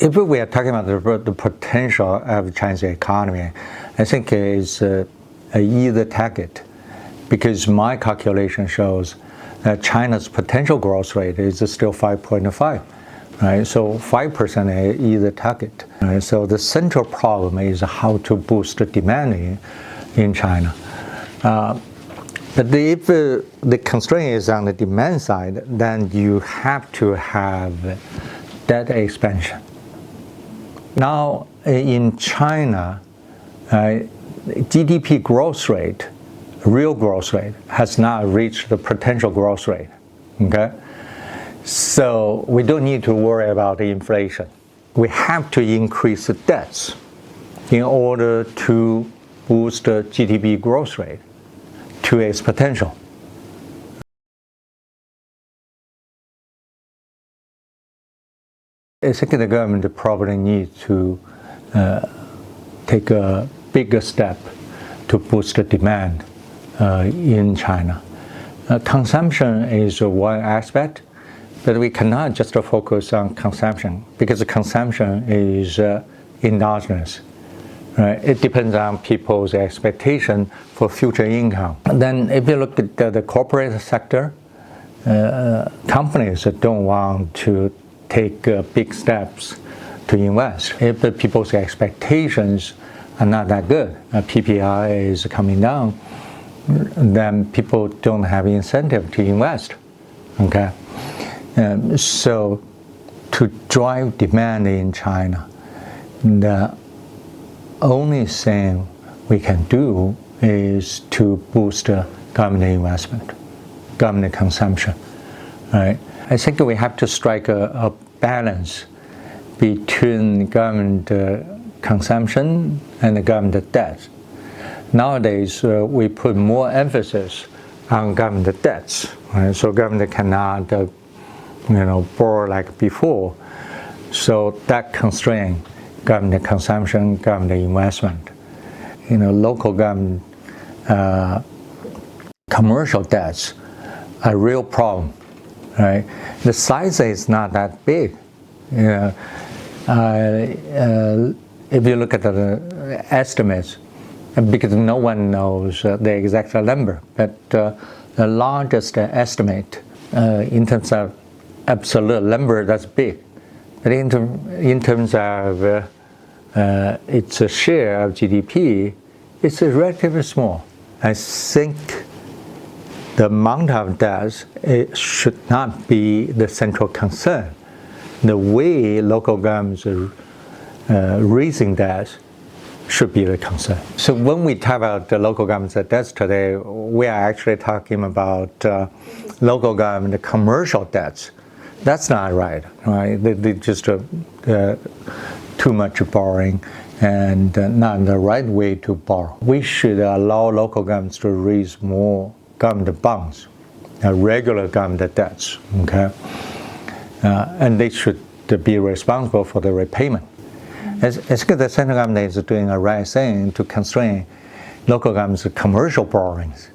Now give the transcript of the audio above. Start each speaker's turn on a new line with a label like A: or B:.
A: if we are talking about the potential of Chinese economy, I think it's a either target, because my calculation shows that China's potential growth rate is still 5.5, right? So 5% is either target. Right? So the central problem is how to boost the demand in China. But if the constraint is on the demand side, then you have to have debt expansion. Now in China, GDP growth rate, real growth rate, has not reached the potential growth rate. Okay, so we don't need to worry about the inflation. We have to increase the debts in order to boost the GDP growth rate to its potential. I think the government probably needs to take a bigger step to boost the demand in China. Consumption is one aspect, but we cannot just focus on consumption, because consumption is endogenous. Right? It depends on people's expectation for future income. And then if you look at the corporate sector, companies don't want to take big steps to invest. If the people's expectations are not that good, PPI is coming down, then people don't have incentive to invest. Okay, so to drive demand in China, the only thing we can do is to boost government investment, government consumption. Right? I think we have to strike a balance between government consumption and the government debt. Nowadays, we put more emphasis on government debts, right? So government cannot, borrow like before. So that constrains government consumption, government investment. Local government commercial debts are a real problem, right? The size is not that big. If you look at the estimates, because no one knows the exact number, but the largest estimate in terms of absolute number, that's big. But in terms of its a share of GDP, it's relatively small. I think the amount of debt, it should not be the central concern. The way local governments are raising debt should be the concern. So when we talk about the local government's debts today, we are actually talking about local government commercial debts. That's not right, right? They just too much borrowing and not the right way to borrow. We should allow local governments to raise more government bonds, regular government debts, okay? And they should be responsible for the repayment. It's good the central government is doing a right thing to constrain local government's commercial borrowings.